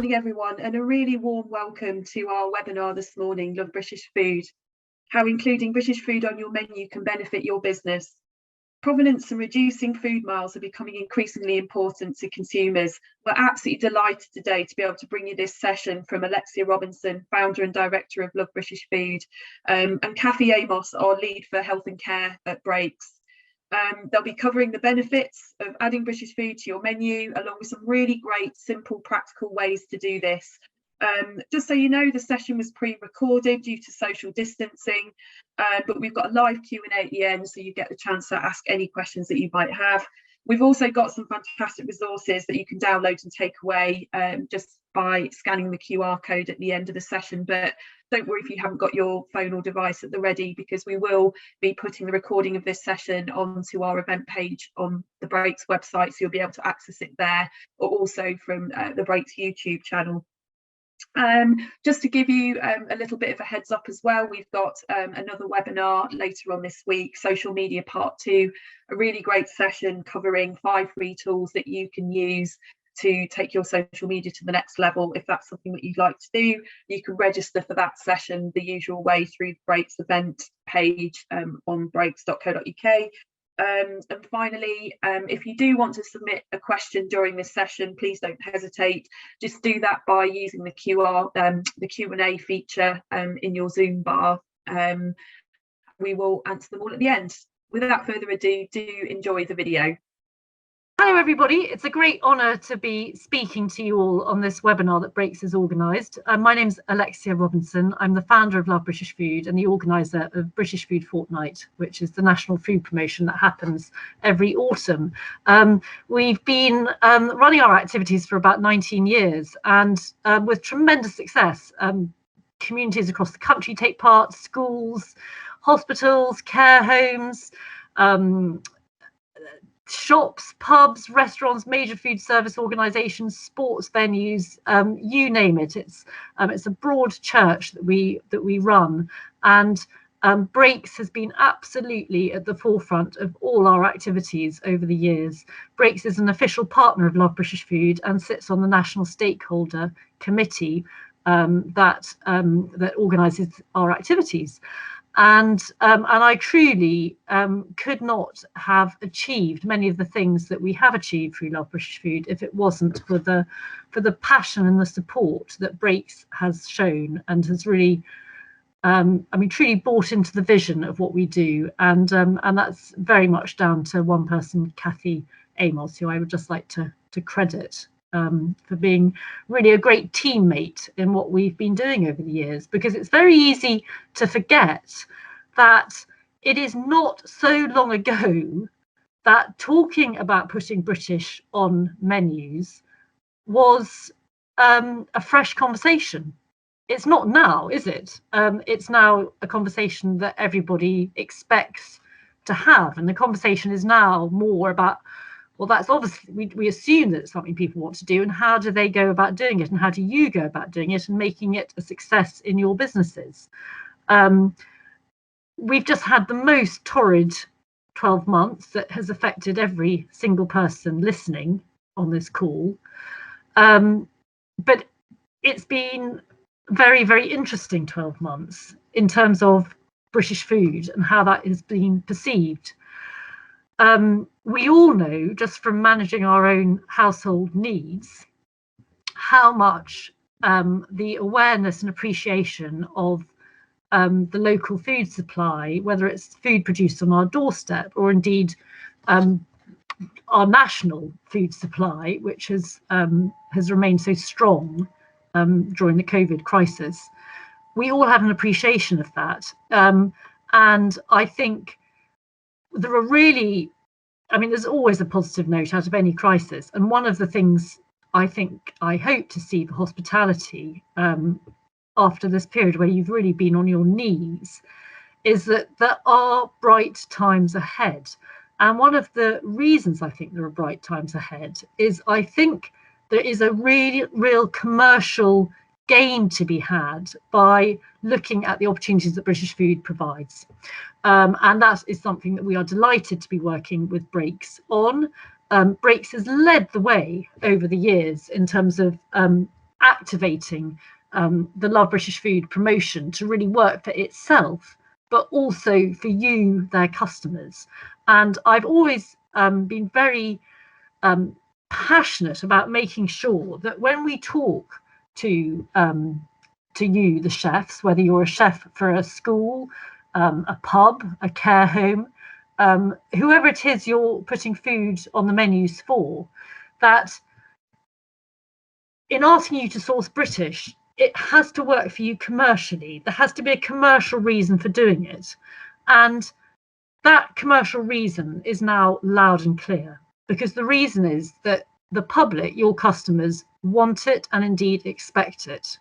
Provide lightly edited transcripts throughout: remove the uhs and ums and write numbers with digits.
morning, everyone, and a really warm welcome to our webinar this morning, Love British Food, how including British food on your menu can benefit your business. Provenance and reducing food miles are becoming increasingly important to consumers. We're absolutely delighted today to be able to bring you this session from Alexia Robinson, founder and director of Love British Food, and Kathy Amos, our lead for health and care at Breaks. They'll be covering the benefits of adding British food to your menu, along with some really great, simple, practical ways to do this. Just so you know, the session was pre-recorded due to social distancing, but we've got a live Q&A at the end, so you get the chance to ask any questions that you might have. We've also got some fantastic resources that you can download and take away just by scanning the QR code at the end of the session. But don't worry if you haven't got your phone or device at the ready, because we will be putting the recording of this session onto our event page on the Breaks website, so you'll be able to access it there, or also from the Breaks YouTube channel. Just to give you a little bit of a heads up as well, we've got another webinar later on this week, Social Media Part 2, a really great session covering 5 free tools that you can use to take your social media to the next level. If that's something that you'd like to do, you can register for that session the usual way through the Breaks event page on breaks.co.uk. And finally, if you do want to submit a question during this session, please don't hesitate. Just do that by using the Q&A feature in your Zoom bar. We will answer them all at the end. Without further ado, do enjoy the video. Hello everybody, it's a great honour to be speaking to you all on this webinar that Breaks has organised. My name's Alexia Robinson. I'm the founder of Love British Food and the organiser of British Food Fortnight, which is the national food promotion that happens every autumn. We've been running our activities for about 19 years and with tremendous success. Communities across the country take part, schools, hospitals, care homes, shops, pubs, restaurants, major food service organisations, sports venues, you name it. It's a broad church that we run, and Breaks has been absolutely at the forefront of all our activities over the years. Breaks is an official partner of Love British Food and sits on the National Stakeholder Committee that organises our activities. And I truly could not have achieved many of the things that we have achieved through Love British Food if it wasn't for the passion and the support that Breaks has shown and has really, truly bought into the vision of what we do. And that's very much down to one person, Kathy Amos, who I would just like to credit for being really a great teammate in what we've been doing over the years, because it's very easy to forget that it is not so long ago that talking about putting British on menus was a fresh conversation. It's not now, is it? It's now a conversation that everybody expects to have, and the conversation is now more about, well, that's obviously, we assume that it's something people want to do, and how do they go about doing it, and how do you go about doing it and making it a success in your businesses? We've just had the most torrid 12 months that has affected every single person listening on this call. But it's been very, very interesting 12 months in terms of British food and how that is being perceived. We all know, just from managing our own household needs, how much the awareness and appreciation of the local food supply, whether it's food produced on our doorstep or indeed our national food supply, which has remained so strong during the COVID crisis. We all have an appreciation of that. And I think there are really, there's always a positive note out of any crisis. And one of the things I hope to see for hospitality after this period where you've really been on your knees is that there are bright times ahead. And one of the reasons I think there are bright times ahead is I think there is a real commercial gain to be had by looking at the opportunities that British food provides. And that is something that we are delighted to be working with Breaks on. Breaks has led the way over the years in terms of activating the Love British Food promotion to really work for itself, but also for you, their customers. And I've always been very passionate about making sure that when we talk to you, the chefs, whether you're a chef for a school, a pub, a care home, whoever it is you're putting food on the menus for, that in asking you to source British, it has to work for you commercially. There has to be a commercial reason for doing it. And that commercial reason is now loud and clear, because the reason is that the public, your customers, want it and indeed expect it.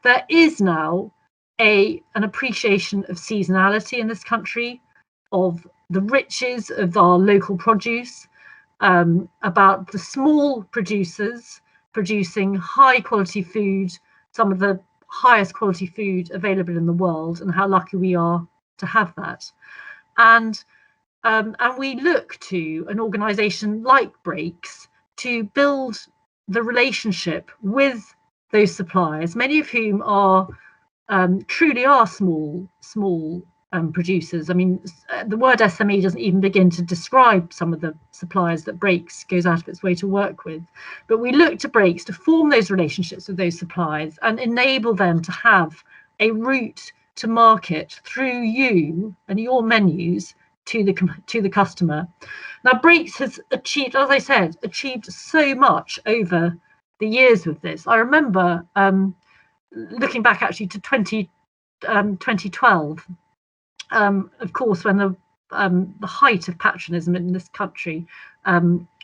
There is now an appreciation of seasonality in this country, of the riches of our local produce, about the small producers producing high quality food, some of the highest quality food available in the world, and how lucky we are to have that. And we look to an organisation like Breaks to build the relationship with those suppliers, many of whom are truly are small producers. I mean, the word SME doesn't even begin to describe some of the suppliers that Breaks goes out of its way to work with. But we look to Breaks to form those relationships with those suppliers and enable them to have a route to market through you and your menus to the customer. Now, Breaks has achieved, as I said, so much over the years with this. I remember looking back actually to 2012, of course, when the height of patronism in this country,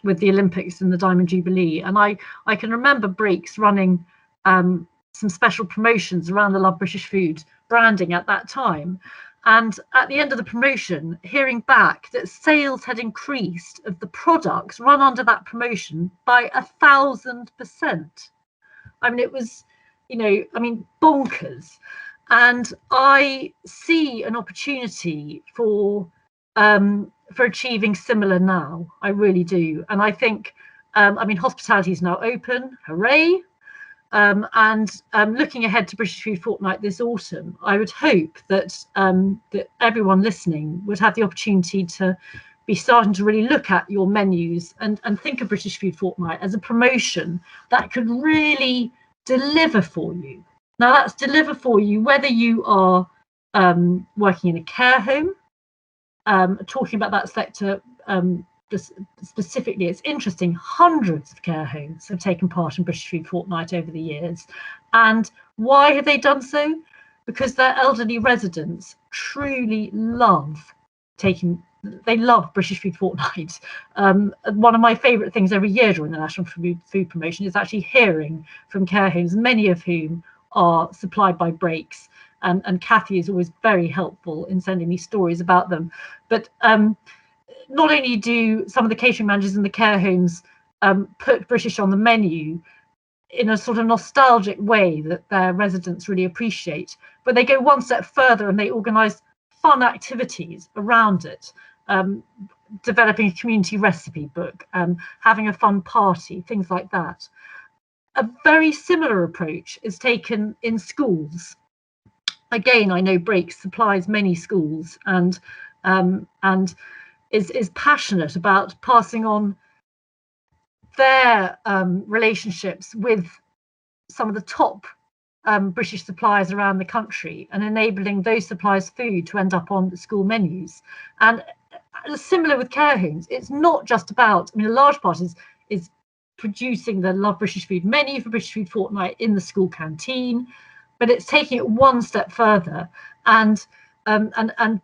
with the Olympics and the Diamond Jubilee, and I can remember Breaks running some special promotions around the Love British Food branding at that time. And at the end of the promotion, hearing back that sales had increased of the products run under that promotion by 1,000%. I mean, it was, bonkers. And I see an opportunity for achieving similar now. I really do. And I think, hospitality is now open. Hooray. And looking ahead to British Food Fortnight this autumn, I would hope that that everyone listening would have the opportunity to be starting to really look at your menus and think of British Food Fortnight as a promotion that could really deliver for you. Now, that's deliver for you whether you are working in a care home, talking about that sector specifically. It's interesting, hundreds of care homes have taken part in British Food Fortnight over the years. And why have they done so? Because their elderly residents truly love British Food Fortnight. One of my favourite things every year during the National Food Promotion is actually hearing from care homes, many of whom are supplied by Breaks. And Kathy is always very helpful in sending me stories about them. But not only do some of the catering managers in the care homes put British on the menu in a sort of nostalgic way that their residents really appreciate, but they go one step further and they organise fun activities around it, developing a community recipe book, having a fun party, things like that. A very similar approach is taken in schools. Again, I know Breaks supplies many schools and is passionate about passing on their relationships with some of the top British suppliers around the country and enabling those suppliers' food to end up on the school menus. And similar with care homes, it's not just about, a large part is producing the Love British Food menu for British Food Fortnight in the school canteen, but it's taking it one step further and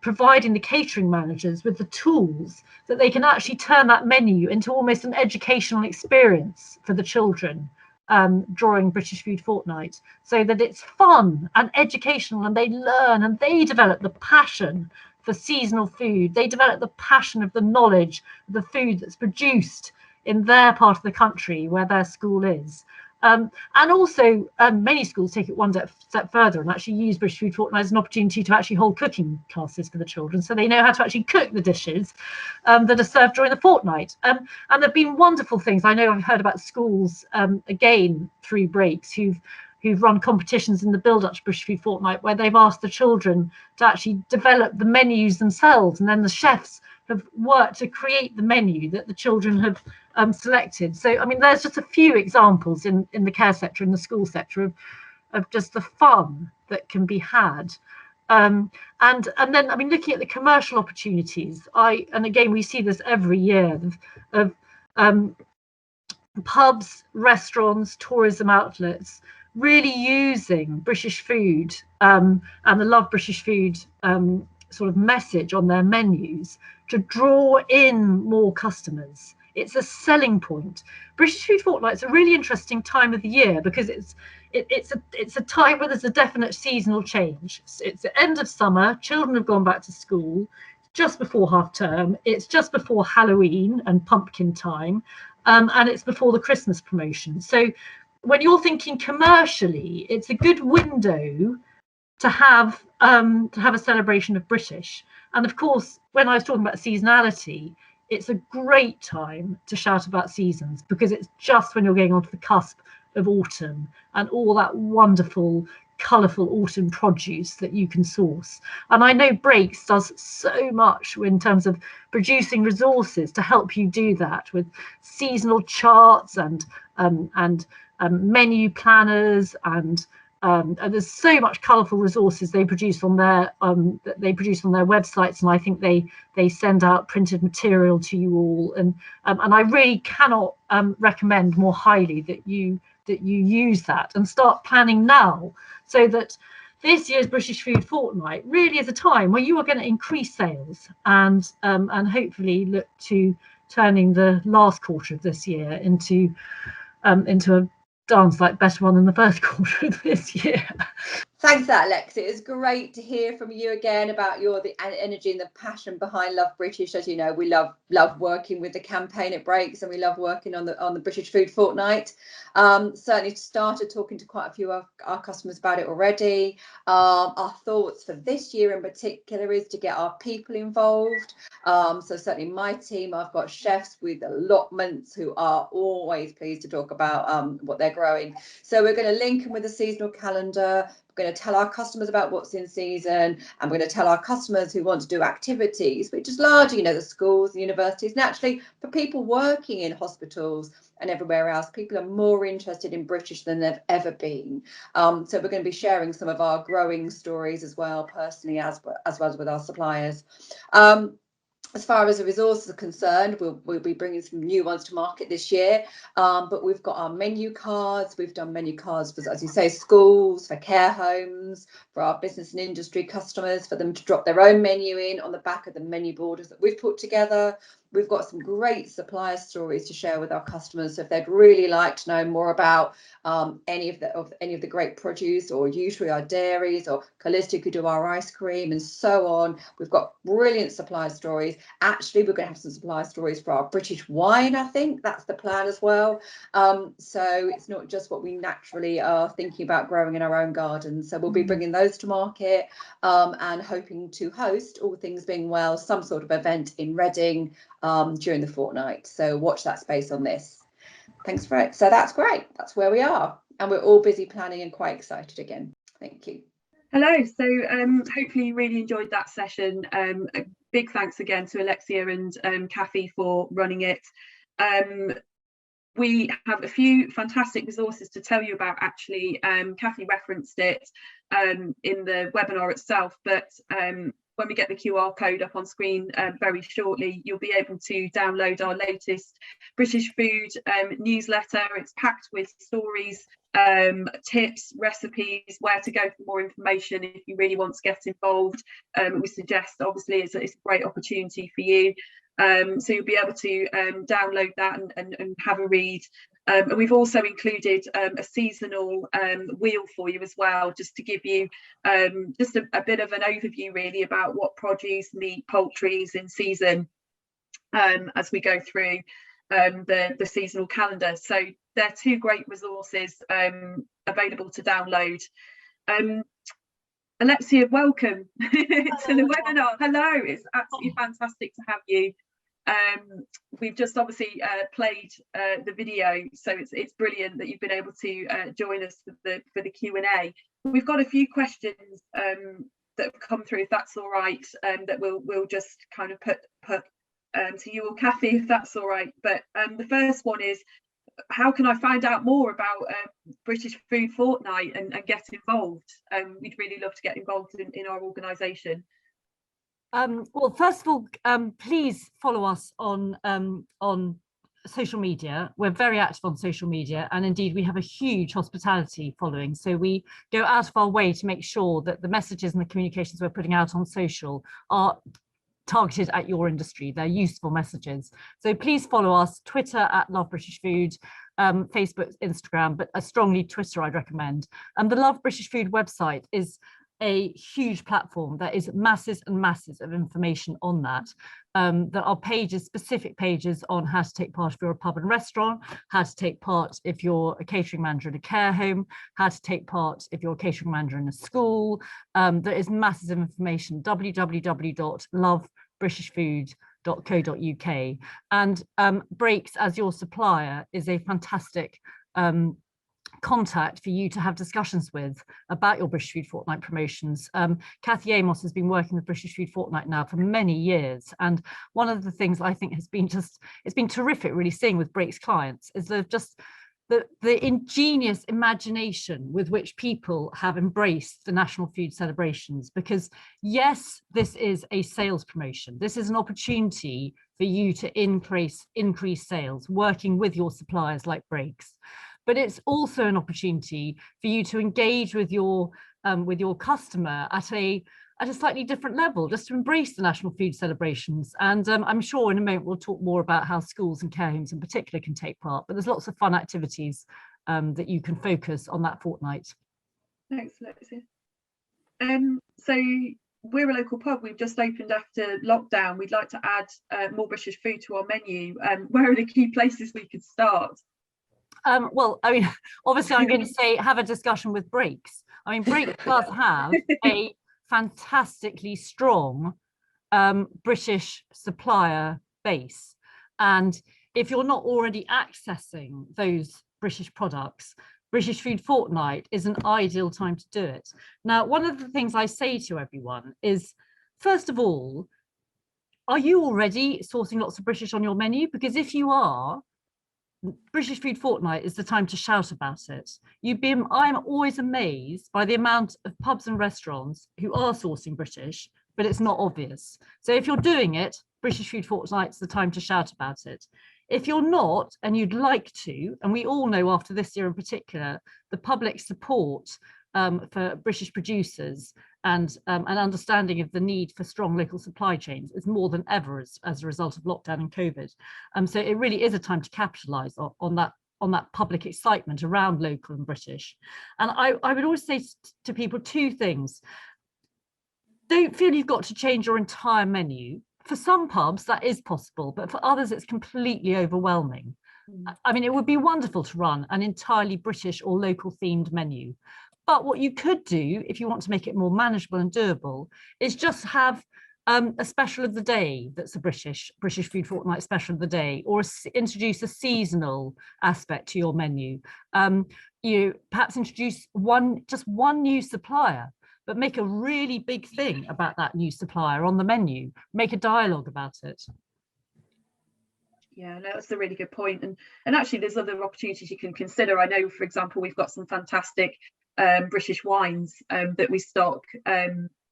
providing the catering managers with the tools that they can actually turn that menu into almost an educational experience for the children during British Food Fortnight, so that it's fun and educational and they learn and they develop the passion for seasonal food. They develop the passion of the knowledge of the food that's produced in their part of the country where their school is. And also many schools take it one step further and actually use British Food Fortnight as an opportunity to actually hold cooking classes for the children, so they know how to actually cook the dishes that are served during the fortnight. And there have been wonderful things. I know I've heard about schools, again, through breaks, who've run competitions in the build-up to British Food Fortnight where they've asked the children to actually develop the menus themselves, and then the chefs have worked to create the menu that the children have selected. So, I mean, there's just a few examples in the care sector, in the school sector, of just the fun that can be had. And then, I mean, looking at the commercial opportunities, and again, we see this every year of pubs, restaurants, tourism outlets really using British food and the Love British Food sort of message on their menus to draw in more customers. It's a selling point. British Food Fortnight's a really interesting time of the year because it's a time where there's a definite seasonal change. It's the end of summer, children have gone back to school, just before half term, it's just before Halloween and pumpkin time, and it's before the Christmas promotion. So when you're thinking commercially, it's a good window to have a celebration of British. And of course, when I was talking about seasonality, it's a great time to shout about seasons because it's just when you're getting onto the cusp of autumn and all that wonderful, colourful autumn produce that you can source. And I know Breaks does so much in terms of producing resources to help you do that, with seasonal charts and menu planners, and there's so much colourful resources they produce on their websites, and I think they send out printed material to you all, and I really cannot recommend more highly that you use that and start planning now, so that this year's British Food Fortnight really is a time where you are going to increase sales and hopefully look to turning the last quarter of this year into a dance like better one than the first quarter of this year. Thanks for that, Alex. It was great to hear from you again about the energy and the passion behind Love British. As you know, we love working with the campaign at Breaks, and we love working on the British Food Fortnight. Certainly started talking to quite a few of our customers about it already. Our thoughts for this year in particular is to get our people involved. So certainly my team, I've got chefs with allotments who are always pleased to talk about what they're growing. So we're going to link them with a seasonal calendar. We're going to tell our customers about what's in season, and we're going to tell our customers who want to do activities, which is largely, the schools, the universities, and actually for people working in hospitals and everywhere else, people are more interested in British than they've ever been. So we're going to be sharing some of our growing stories as well, personally, as well as with our suppliers. As far as the resources are concerned, we'll be bringing some new ones to market this year. But we've got our menu cards. We've done menu cards for, as you say, schools, for care homes, for our business and industry customers, for them to drop their own menu in on the back of the menu borders that we've put together. We've got some great supplier stories to share with our customers. So if they'd really like to know more about any of the great produce, or usually our dairies, or Callisto could do our ice cream, and so on, we've got brilliant supplier stories. Actually, we're going to have some supplier stories for our British wine. I think that's the plan as well. So it's not just what we naturally are thinking about growing in our own gardens. So we'll be bringing those to market, and hoping to host, all things being well, some sort of event in Reading during the fortnight. So watch that space on this. Thanks for it. So that's great. That's where we are, and we're all busy planning and quite excited again. Thank you. Hello. So hopefully you really enjoyed that session. A big thanks again to Alexia and Kathy for running it. We have a few fantastic resources to tell you about, actually. Kathy referenced it in the webinar itself, but when we get the QR code up on screen very shortly, you'll be able to download our latest British food newsletter. It's packed with stories, tips, recipes, where to go for more information if you really want to get involved. We suggest, obviously, it's a great opportunity for you. So you'll be able to download that and have a read. And we've also included a seasonal wheel for you as well, just to give you just a bit of an overview really about what produce, meat, poultry is in season as we go through the seasonal calendar. So they're two great resources available to download. Alexia, welcome to the webinar. Hello, it's absolutely fantastic to have you. We've just obviously played the video, so it's brilliant that you've been able to join us for the Q&A. We've got a few questions that have come through, if that's all right, that we'll just kind of put to you or Kathy, if that's all right. But the first one is, how can I find out more about British Food Fortnight and get involved? We'd really love to get involved in our organisation. Well, first of all, please follow us on social media. We're very active on social media, and indeed we have a huge hospitality following. So we go out of our way to make sure that the messages and the communications we're putting out on social are targeted at your industry. They're useful messages. So please follow us, Twitter at Love British Food, Facebook, Instagram, but strongly Twitter I'd recommend. And the Love British Food website is a huge platform. There is masses and masses of information on that. There are pages, specific pages on how to take part if you're a pub and restaurant, how to take part if you're a catering manager in a care home, how to take part if you're a catering manager in a school. There is masses of information, www.lovebritishfood.co.uk. And Breaks, as your supplier, is a fantastic contact for you to have discussions with about your British Food Fortnight promotions. Kathy Amos has been working with British Food Fortnight now for many years, and one of the things I think has been it's been terrific really seeing with Breaks clients is the ingenious imagination with which people have embraced the national food celebrations. Because yes, this is a sales promotion, this is an opportunity for you to increase sales working with your suppliers like Breaks. But it's also an opportunity for you to engage with your customer at a slightly different level, just to embrace the national food celebrations. And I'm sure in a moment we'll talk more about how schools and care homes in particular can take part, but there's lots of fun activities that you can focus on that fortnight. Thanks, Alexia. So we're a local pub. We've just opened after lockdown. We'd like to add more British food to our menu. Where are the key places we could start? Well, I mean, obviously I'm going to say have a discussion with Breaks. I mean, Breaks does have a fantastically strong British supplier base. And if you're not already accessing those British products, British Food Fortnight is an ideal time to do it. Now, one of the things I say to everyone is, first of all, are you already sourcing lots of British on your menu? Because if you are, British Food Fortnight is the time to shout about it. I'm always amazed by the amount of pubs and restaurants who are sourcing British, but it's not obvious. So if you're doing it, British Food Fortnight's the time to shout about it. If you're not, and you'd like to, and we all know after this year in particular, the public support for British producers and an understanding of the need for strong local supply chains is more than ever as a result of lockdown and COVID. So it really is a time to capitalise on that public excitement around local and British. And I would always say to people two things. Don't feel you've got to change your entire menu. For some pubs that is possible, but for others it's completely overwhelming. I mean, it would be wonderful to run an entirely British or local themed menu. But what you could do, if you want to make it more manageable and doable, is just have a special of the day that's a British Food Fortnight special of the day, or introduce a seasonal aspect to your menu. You perhaps introduce just one new supplier, but make a really big thing about that new supplier on the menu. Make a dialogue about it. Yeah, no, that's a really good point. And actually there's other opportunities you can consider. I know, for example, we've got some fantastic British wines that we stock.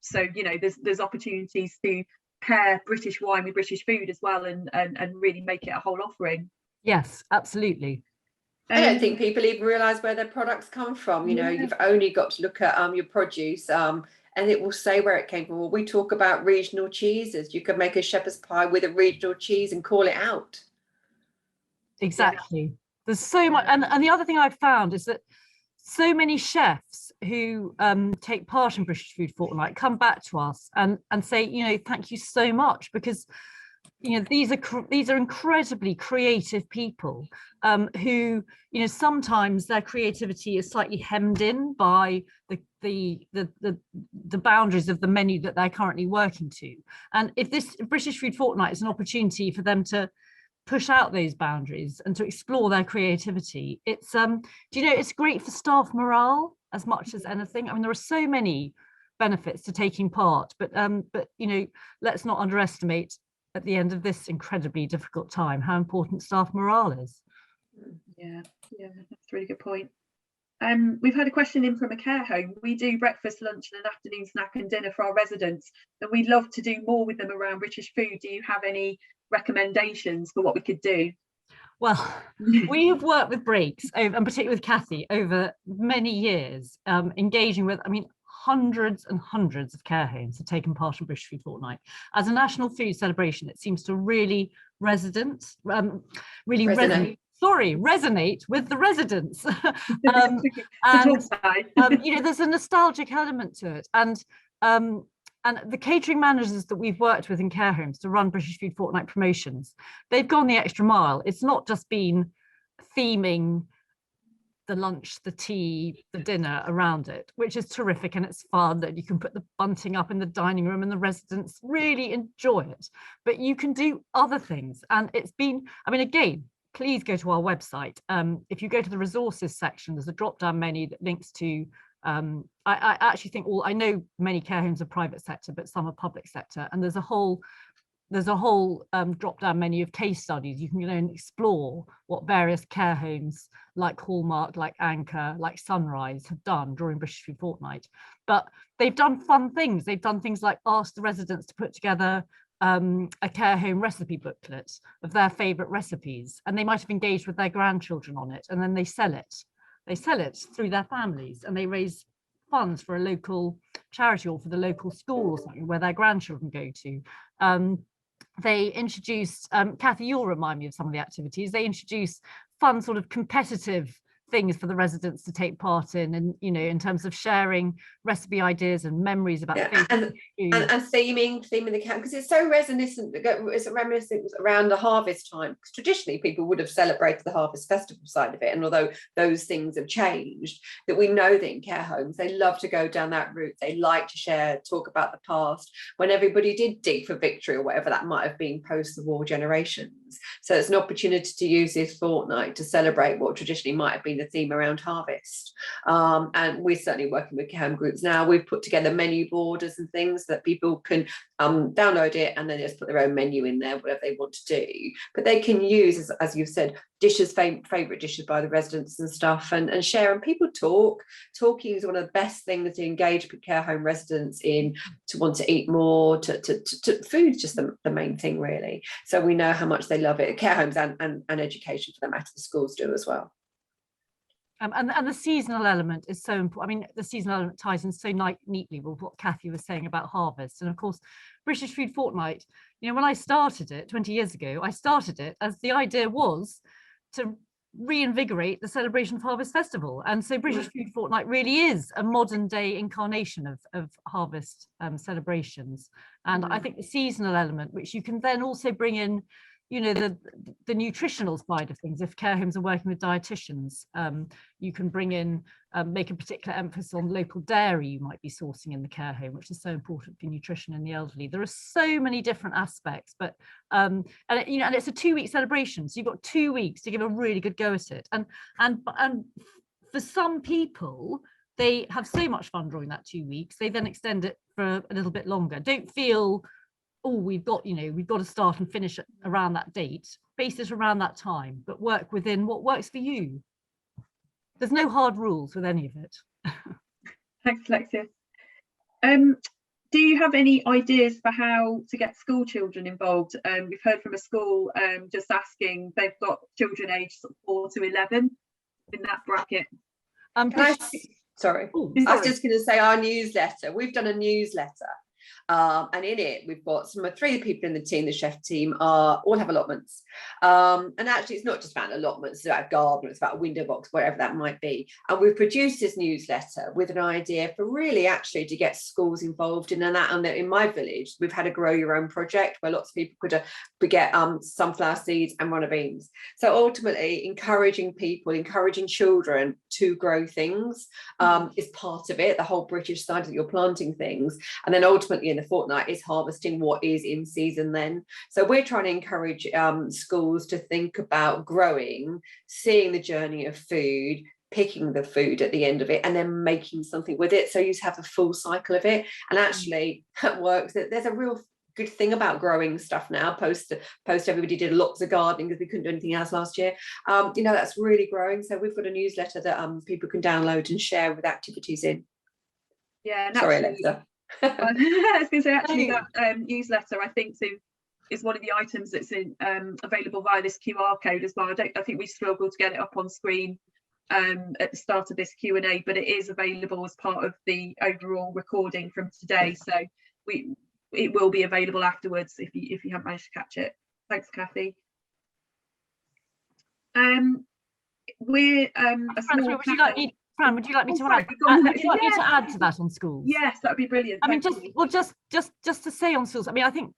So, you know, there's opportunities to pair British wine with British food as well, and really make it a whole offering. Yes, absolutely. I don't think people even realise where their products come from. You know, you've only got to look at your produce and it will say where it came from. Well, we talk about regional cheeses. You could make a shepherd's pie with a regional cheese and call it out. Exactly. Yeah. There's so much. And the other thing I've found is that so many chefs who take part in British Food Fortnight come back to us and say, you know, thank you so much, because these are incredibly creative people who, sometimes their creativity is slightly hemmed in by the boundaries of the menu that they're currently working to. And if this British Food Fortnight is an opportunity for them to push out those boundaries and to explore their creativity, it's it's great for staff morale as much as anything. I mean, there are so many benefits to taking part, but let's not underestimate at the end of this incredibly difficult time how important staff morale is. Yeah, that's a really good point. We've had a question in from a care home. We do breakfast, lunch and an afternoon snack and dinner for our residents, and we'd love to do more with them around British food. Do you have any recommendations for what we could do? Well, we have worked with Breaks, and particularly with Kathy, over many years, engaging with, hundreds and hundreds of care homes have taken part in British Food Fortnight. As a national food celebration, it seems to really resonate with the residents. There's a nostalgic element to it. And the catering managers that we've worked with in care homes to run British Food Fortnight promotions, they've gone the extra mile. It's not just been theming the lunch, the tea, the dinner around it, which is terrific, and it's fun that you can put the bunting up in the dining room and the residents really enjoy it. But you can do other things, and it's been, again, please go to our website. If you go to the resources section, there's a drop-down menu that links to I actually think I know many care homes are private sector, but some are public sector, and there's a whole drop-down menu of case studies. You can go and explore what various care homes like Hallmark, like Anchor, like Sunrise have done during British Food Fortnight. But they've done fun things. They've done things like ask the residents to put together a care home recipe booklet of their favourite recipes, and they might have engaged with their grandchildren on it, and then they sell it. They sell it through their families, and they raise funds for a local charity or for the local school or something where their grandchildren go to. They introduced, Kathy, you'll remind me of some of the activities. They introduced fun sort of competitive things for the residents to take part in, and in terms of sharing recipe ideas and memories about and theming the camp, because it's so reminiscent around the harvest time, because traditionally people would have celebrated the harvest festival side of it, and although those things have changed, that we know that in care homes they love to go down that route. They like to share, talk about the past, when everybody did dig for victory or whatever that might have been post the war generations. So it's an opportunity to use this fortnight to celebrate what traditionally might have been the theme around harvest. And we're certainly working with care home groups now. We've put together menu borders and things that people can download it and then just put their own menu in there, whatever they want to do. But they can use, as you've said, dishes, favourite dishes by the residents and stuff, and share. And people talking is one of the best things to engage care home residents in, to want to eat more, to food's just the main thing, really. So we know how much they love it. Care homes and education, for that matter, the schools do as well. And the seasonal element is so important. The seasonal element ties in so neatly with what Kathy was saying about harvest. And of course, British Food Fortnight, when I started it 20 years ago, I started it as the idea was to reinvigorate the celebration of Harvest Festival. And so British Food Fortnight really is a modern day incarnation of harvest celebrations. And I think the seasonal element, which you can then also bring in, the nutritional side of things. If care homes are working with dietitians, you can bring in, make a particular emphasis on local dairy you might be sourcing in the care home, which is so important for nutrition in the elderly. There are so many different aspects, but and it's a 2-week celebration, so you've got 2 weeks to give a really good go at it. And for some people, they have so much fun during that 2 weeks, they then extend it for a little bit longer. Don't feel, oh, we've got to start and finish around that date. Base it around that time, but work within what works for you. There's no hard rules with any of it. Thanks, Alexia. Do you have any ideas for how to get school children involved? We've heard from a school just asking, they've got children aged 4 to 11 in that bracket. Sorry, I was just going to say, our newsletter, we've done a newsletter. And in it, we've got three people in the team, the chef team, all have allotments. And actually, it's not just about allotments, it's about a garden, it's about a window box, whatever that might be. And we've produced this newsletter with an idea for really actually to get schools involved in that. And in my village, we've had a grow your own project where lots of people could get sunflower seeds and runner beans. So ultimately, encouraging people, encouraging children to grow things is part of it, the whole British side that you're planting things. And then ultimately in the fortnight is harvesting what is in season then. So we're trying to encourage schools to think about growing, seeing the journey of food, picking the food at the end of it, and then making something with it. So you have the full cycle of it. And actually that works. There's a real good thing about growing stuff now, post everybody did lots of gardening because we couldn't do anything else last year. That's really growing. So we've got a newsletter that people can download and share with activities in. Yeah, sorry, Alexa. I was going to say, actually, that newsletter, I think, is one of the items that's available via this QR code as well. I think we struggled to get it up on screen at the start of this Q&A, but it is available as part of the overall recording from today. So it will be available afterwards if you haven't managed to catch it. Thanks, Kathy. We're a small Fran, would you like me to add? Would you like me to add to that on schools? Yes, that would be brilliant. I mean, just to say on schools. I mean, I think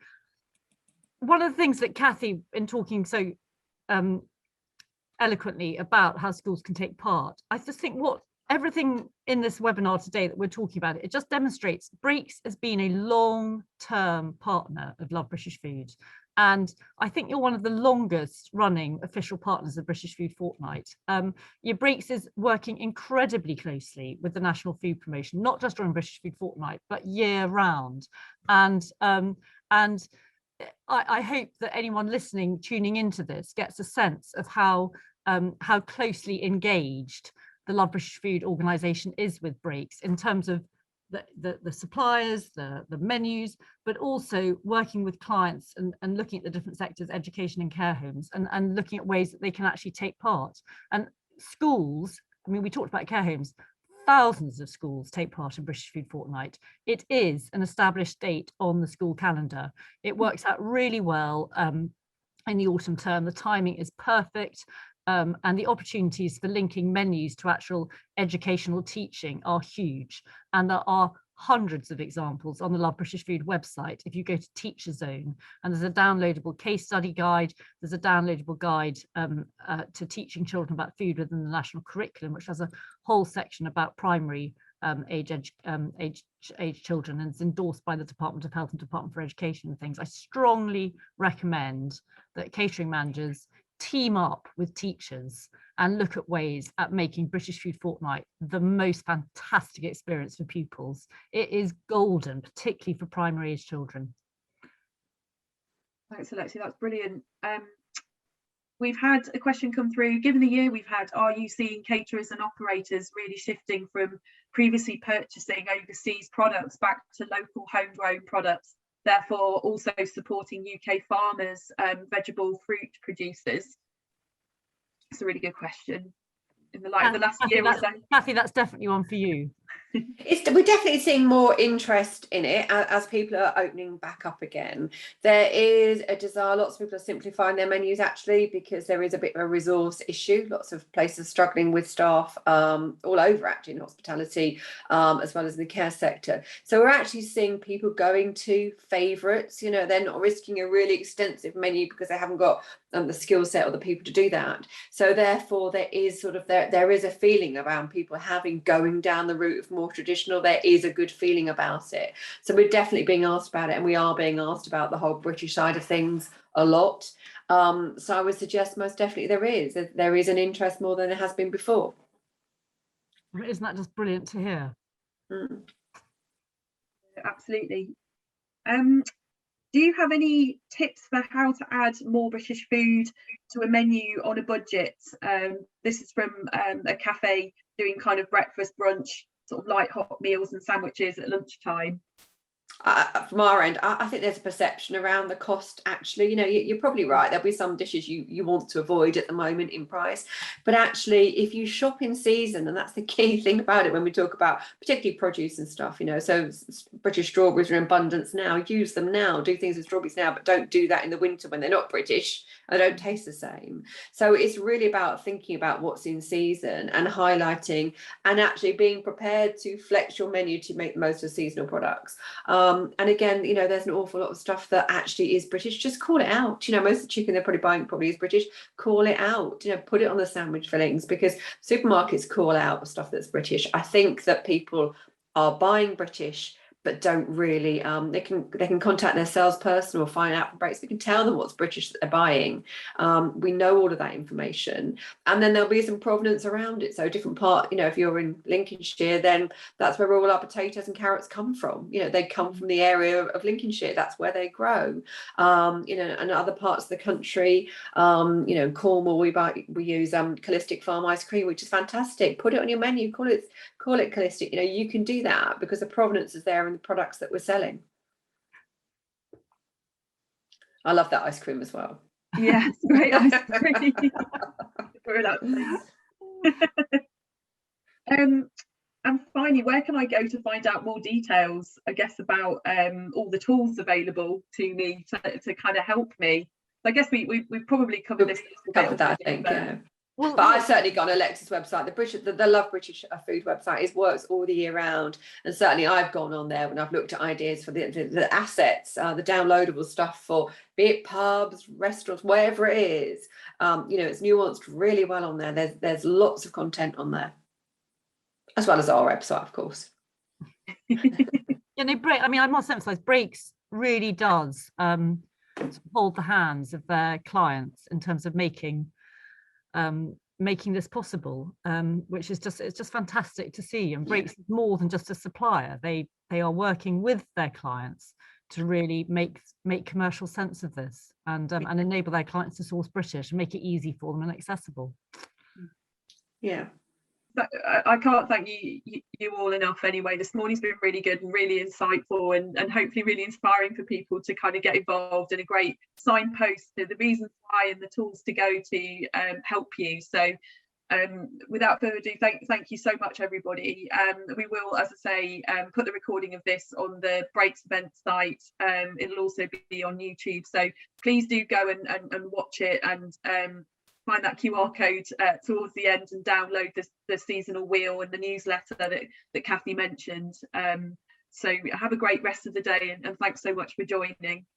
one of the things that Kathy, in talking so eloquently about how schools can take part, I just think everything in this webinar today that we're talking about, it just demonstrates Breaks has been a long-term partner of Love British Food. And I think you're one of the longest running official partners of British Food Fortnight. Your Breaks is working incredibly closely with the National Food Promotion, not just during British Food Fortnight, but year round. And I hope that anyone listening, tuning into this, gets a sense of how closely engaged the Love British Food organisation is with Breaks in terms of the suppliers, the menus, but also working with clients and looking at the different sectors, education and care homes, and looking at ways that they can actually take part. And schools, I mean, we talked about care homes, thousands of schools take part in British Food Fortnight. It is an established date on the school calendar. It works out really well in the autumn term. The timing is perfect. And the opportunities for linking menus to actual educational teaching are huge. And there are hundreds of examples on the Love British Food website. If you go to Teacher Zone, and there's a downloadable case study guide, there's a downloadable guide to teaching children about food within the national curriculum, which has a whole section about primary age children, and it's endorsed by the Department of Health and Department for Education and things. I strongly recommend that catering managers team up with teachers and look at ways at making British Food Fortnight the most fantastic experience for pupils. It is golden, particularly for primary age children. Thanks, Alexia, that's brilliant. We've had a question come through. Given the year we've had, are you seeing caterers and operators really shifting from previously purchasing overseas products back to local homegrown products, therefore also supporting UK farmers, vegetable fruit producers? It's a really good question. In the light of the last year or so. Kathy, that's definitely one for you. We're definitely seeing more interest in it as people are opening back up again. There is a desire, lots of people are simplifying their menus actually, because there is a bit of a resource issue. Lots of places struggling with staff all over actually in hospitality, as well as in the care sector. So we're actually seeing people going to favourites. They're not risking a really extensive menu because they haven't got the skill set or the people to do that. So therefore there is there is a feeling around people going down the route of more traditional. There is a good feeling about it. So we're definitely being asked about it, and we are being asked about the whole British side of things a lot. So I would suggest most definitely there is an interest more than there has been before. Isn't that just brilliant to hear? Absolutely. Do you have any tips for how to add more British food to a menu on a budget? This is from a cafe doing kind of breakfast, brunch, sort of light hot meals and sandwiches at lunchtime. From our end, I think there's a perception around the cost. Actually, you're probably right. There'll be some dishes you want to avoid at the moment in price, but actually, if you shop in season, and that's the key thing about it when we talk about particularly produce and stuff, so British strawberries are in abundance now. Use them now. Do things with strawberries now, but don't do that in the winter when they're not British and they don't taste the same. So it's really about thinking about what's in season and highlighting, and actually being prepared to flex your menu to make the most of seasonal products. And again, there's an awful lot of stuff that actually is British. Just call it out. Most of the chicken they're probably buying probably is British. Call it out. Put it on the sandwich fillings, because supermarkets call out stuff that's British. I think that people are buying British, but don't really. They can contact their salesperson or find out from breaks. We can tell them what's British that they're buying. We know all of that information, and then there'll be some provenance around it. So different part. If you're in Lincolnshire, then that's where all our potatoes and carrots come from. They come from the area of Lincolnshire. That's where they grow. And other parts of the country, Cornwall, we use Callistic Farm ice cream, which is fantastic. Put it on your menu. Call it Callistic. You can do that because the provenance is there in the products that we're selling. I love that ice cream as well. Yes, great ice cream. And finally, where can I go to find out more details, I guess, about all the tools available to me to kind of help me? I guess we've probably covered this. Covered that, I think, yeah. Well, but I've certainly got Alexa's website. The Love British Food website works all the year round, and certainly I've gone on there when I've looked at ideas for the assets, the downloadable stuff for be it pubs, restaurants, wherever it is. It's nuanced really well on there. There's lots of content on there, as well as our website, of course. I mean, I must emphasize, Breaks really does hold the hands of their clients in terms of making this possible, which is just fantastic to see. And Breaks is more than just a supplier. They are working with their clients to really make commercial sense of this and enable their clients to source British and make it easy for them and accessible. Yeah. I can't thank you all enough anyway. This morning's been really good and really insightful and hopefully really inspiring for people to kind of get involved, and a great signpost to the reasons why and the tools to go to help you. So without further ado, thank you so much, everybody. We will, as I say, put the recording of this on the Breaks event site. It'll also be on YouTube, so please do go and watch it and find that QR code towards the end and download the seasonal wheel and the newsletter that Kathy mentioned. So have a great rest of the day, and thanks so much for joining.